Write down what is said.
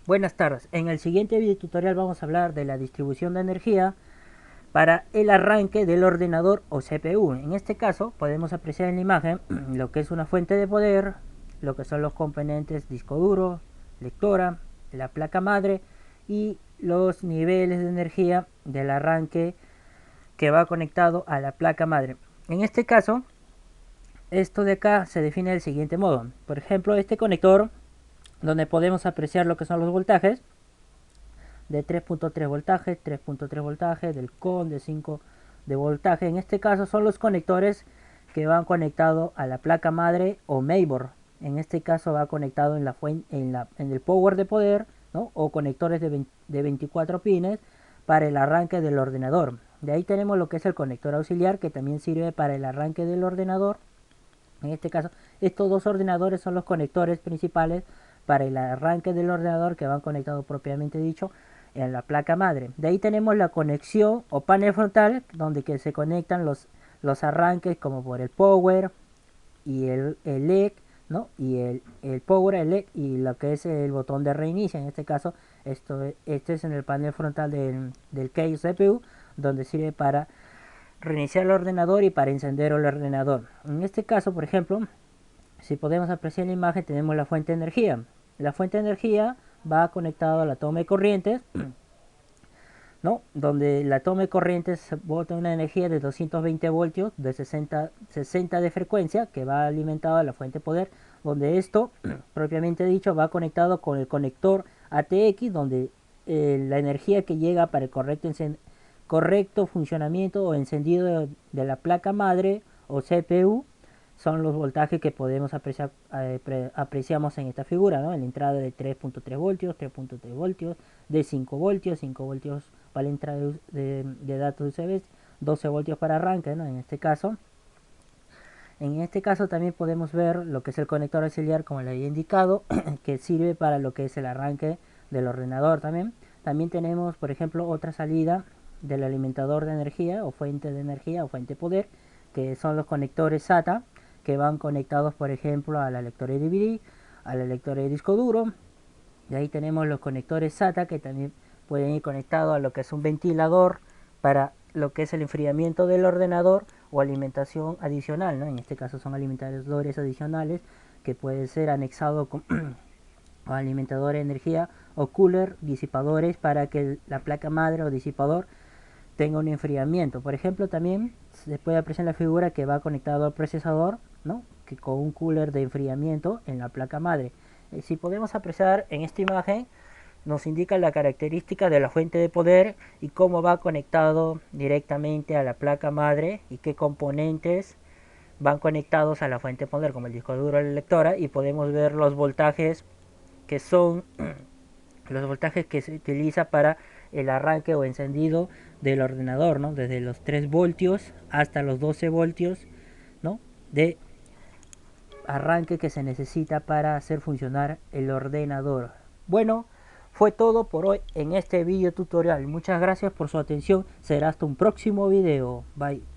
Buenas tardes. En el siguiente video tutorial vamos a hablar de la distribución de energía para el arranque del ordenador o CPU. En este caso podemos apreciar en la imagen lo que es una fuente de poder, lo que son los componentes disco duro, lectora, la placa madre y los niveles de energía del arranque que va conectado a la placa madre. En este caso, esto de acá se define del siguiente modo. Por ejemplo, este conector, donde podemos apreciar lo que son los voltajes, de 3.3 voltaje, 3.3 voltaje, del CON de 5 de voltaje. En este caso son los conectores que van conectados a la placa madre o mainboard. En este caso va conectado en la fuente, en el power de poder, ¿no? O conectores de 24 pines para el arranque del ordenador. De ahí tenemos lo que es el conector auxiliar, que también sirve para el arranque del ordenador. En este caso, estos dos ordenadores son los conectores principales para el arranque del ordenador, que van conectados propiamente dicho en la placa madre. De ahí tenemos la conexión o panel frontal, donde que se conectan los arranques como por el power y el LED, ¿no? Y el power, el LED y lo que es el botón de reinicio. En este caso, este es en el panel frontal del case CPU, donde sirve para reiniciar el ordenador y para encender el ordenador. En este caso, por ejemplo, si podemos apreciar la imagen, tenemos la fuente de energía. La fuente de energía va conectada a la toma de corrientes, ¿no? Donde la toma de corrientes bota una energía de 220 voltios de 60 de frecuencia, que va alimentado a la fuente de poder, donde esto propiamente dicho va conectado con el conector ATX, donde la energía que llega para el correcto funcionamiento o encendido de la placa madre o CPU son los voltajes que podemos apreciar, apreciamos en esta figura, ¿no? En la entrada de 3.3 voltios, 3.3 voltios, de 5 voltios para la entrada de datos USB, 12 voltios para arranque, ¿no? En este caso también podemos ver lo que es el conector auxiliar, como le había indicado, que sirve para lo que es el arranque del ordenador también. También tenemos, por ejemplo, otra salida del alimentador de energía o fuente de energía o fuente de poder, que son los conectores SATA, que van conectados, por ejemplo, a la lectora de DVD, a la lectora de disco duro. Y ahí tenemos los conectores SATA, que también pueden ir conectados a lo que es un ventilador para lo que es el enfriamiento del ordenador o alimentación adicional, ¿no? En este caso son alimentadores adicionales que pueden ser anexados con alimentador de energía o cooler, disipadores para que la placa madre o disipador tenga un enfriamiento. Por ejemplo, también se puede apreciar en la figura que va conectado al procesador, ¿no? Que con un cooler de enfriamiento en la placa madre. Si podemos apreciar en esta imagen, nos indica la característica de la fuente de poder y cómo va conectado directamente a la placa madre y qué componentes van conectados a la fuente de poder, como el disco duro o la lectora, y podemos ver los voltajes que son los voltajes que se utiliza para el arranque o encendido del ordenador, ¿no? Desde los 3 voltios hasta los 12 voltios, ¿no? De arranque que se necesita para hacer funcionar el ordenador. Bueno, fue todo por hoy en este video tutorial. Muchas gracias por su atención. Será hasta un próximo video. Bye.